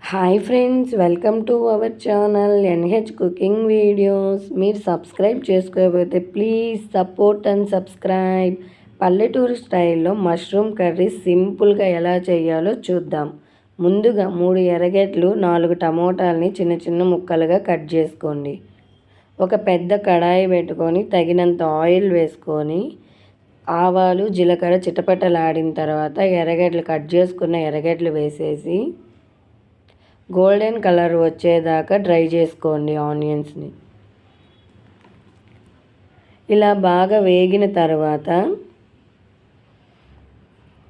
Hi friends, welcome to our channel NH cooking videos. మీరు subscribe చేసుకోకపోతే please support and subscribe. పల్లెటూరు స్టైల్లో mushroom curry సింపుల్గా ఎలా చేయాలో చూద్దాం. ముందుగా 3 ఎర్రగడ్డలు 4 టమోటాలని చిన్న చిన్న ముక్కలుగా కట్ చేసుకోండి. ఒక పెద్ద కడాయి పెట్టుకొని తగినంత ఆయిల్ వేసుకొని ఆవాలు జీలకర్ర చిటపటలాడిన తర్వాత ఎర్రగడ్డలు కట్ చేసుకున్న ఎర్రగడ్డలు వేసేసి గోల్డెన్ కలర్ వచ్చేదాకా డ్రై చేసుకోండి ఆనియన్స్ని. ఇలా బాగా వేగిన తర్వాత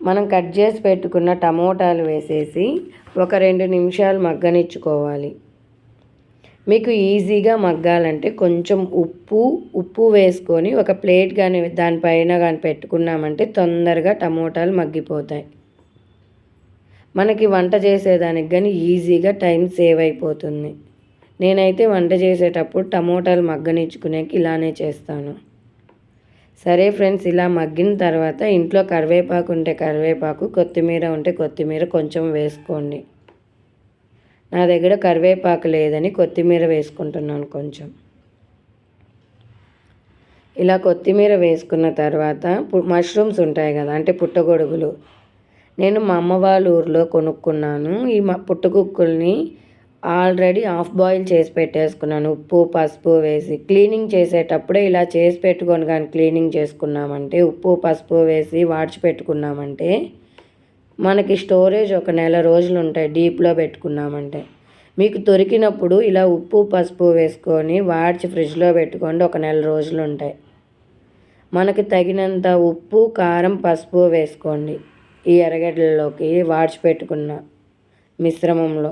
మనం కట్ చేసి పెట్టుకున్న టమోటాలు వేసేసి ఒక 2 నిమిషాలు మగ్గనిచ్చుకోవాలి. మీకు ఈజీగా మగ్గాలంటే కొంచెం ఉప్పు వేసుకొని ఒక ప్లేట్ కానీ దానిపైన కానీ పెట్టుకున్నామంటే తొందరగా టమోటాలు మగ్గిపోతాయి. మనకి వంట చేసేదానికి కానీ ఈజీగా టైం సేవ్ అయిపోతుంది. నేనైతే వంట చేసేటప్పుడు టమోటాలు మగ్గనిచ్చుకునేకి ఇలానే చేస్తాను. సరే ఫ్రెండ్స్, ఇలా మగ్గిన తర్వాత ఇంట్లో కరివేపాకు ఉంటే కరివేపాకు, కొత్తిమీర ఉంటే కొత్తిమీర కొంచెం వేసుకోండి. నా దగ్గర కరివేపాకు లేదని కొత్తిమీర వేసుకుంటున్నాను కొంచెం. ఇలా కొత్తిమీర వేసుకున్న తర్వాత మష్రూమ్స్ ఉంటాయి కదా, అంటే పుట్టగొడుగులు, నేను మా అమ్మ వాళ్ళ ఊరిలో కొనుక్కున్నాను. ఈ పుట్టగుక్కుల్ని ఆల్రెడీ హాఫ్ బాయిల్ చేసి పెట్టేసుకున్నాను, ఉప్పు పసుపు వేసి. క్లీనింగ్ చేసేటప్పుడే ఇలా చేసి పెట్టుకొని కానీ క్లీనింగ్ చేసుకున్నామంటే, ఉప్పు పసుపు వేసి వాడ్చి పెట్టుకున్నామంటే మనకి స్టోరేజ్ ఒక నెల రోజులు ఉంటాయి డీప్లో పెట్టుకున్నామంటే. మీకు దొరికినప్పుడు ఇలా ఉప్పు పసుపు వేసుకొని వాడ్చి ఫ్రిడ్జ్లో పెట్టుకోండి, ఒక నెల రోజులు ఉంటాయి. మనకి తగినంత ఉప్పు కారం పసుపు వేసుకోండి ఈ ఎర్రగడ్డల్లోకి వాడ్చి పెట్టుకున్న మిశ్రమంలో.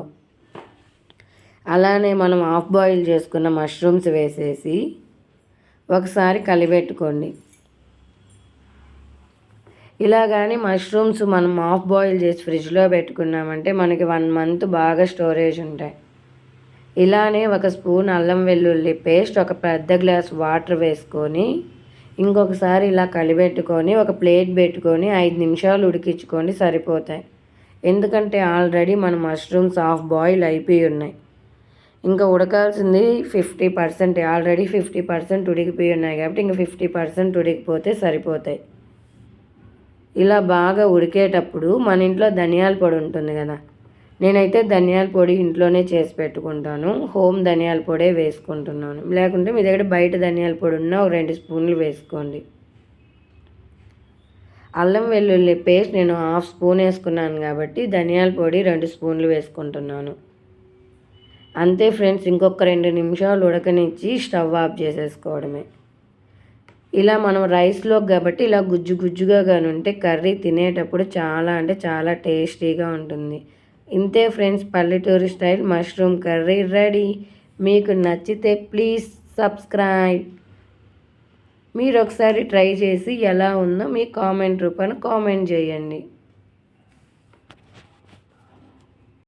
అలానే మనం హాఫ్ బాయిల్ చేసుకున్న మష్రూమ్స్ వేసేసి ఒకసారి కలిపెట్టుకోండి. ఇలా కానీ మష్రూమ్స్ మనం హాఫ్ బాయిల్ చేసి ఫ్రిడ్జ్లో పెట్టుకున్నామంటే మనకి 1 మంత్ బాగా స్టోరేజ్ ఉంటాయి. ఇలానే ఒక స్పూన్ అల్లం వెల్లుల్లి పేస్ట్, ఒక పెద్ద గ్లాస్ వాటర్ వేసుకొని ఇంకొకసారి ఇలా కలిపెట్టుకొని ఒక ప్లేట్ పెట్టుకొని 5 నిమిషాలు ఉడికించుకోండి, సరిపోతాయి. ఎందుకంటే ఆల్రెడీ మన మష్రూమ్స్ హాఫ్ బాయిల్ అయిపోయి ఉన్నాయి. ఇంకా ఉడకాల్సింది 50%, ఆల్రెడీ 50% ఉడికిపోయి ఉన్నాయి కాబట్టి ఇంకా 50% ఉడికిపోతే సరిపోతాయి. ఇలా బాగా ఉడికేటప్పుడు మన ఇంట్లో ధనియాల పొడి ఉంటుంది కదా, నేనైతే ధనియాల పొడి ఇంట్లోనే చేసి పెట్టుకుంటాను. హోమ్ ధనియాల పొడే వేసుకుంటున్నాను. లేకుంటే మీ దగ్గర బయట ధనియాల పొడి ఉన్నా ఒక 2 స్పూన్లు వేసుకోండి. అల్లం వెల్లుల్లి పేస్ట్ నేను హాఫ్ స్పూన్ వేసుకున్నాను కాబట్టి ధనియాల పొడి 2 స్పూన్లు వేసుకుంటున్నాను. అంతే ఫ్రెండ్స్, ఇంకొక 2 నిమిషాలు ఉడకనిచ్చి స్టవ్ ఆఫ్ చేసేసుకోవడమే. ఇలా మనం రైస్లో కాబట్టి ఇలా గుజ్జు గుజ్జుగా కానీ ఉంటే కర్రీ తినేటప్పుడు చాలా అంటే చాలా టేస్టీగా ఉంటుంది. ఇంతే ఫ్రెండ్స్, పల్లెటూరు స్టైల్ మష్రూమ్ కర్రీ రెడీ. మీకు నచ్చితే ప్లీజ్ సబ్స్క్రైబ్. మీరు ఒకసారి ట్రై చేసి ఎలా ఉందో మీ కామెంట్ రూపాన కామెంట్ చేయండి.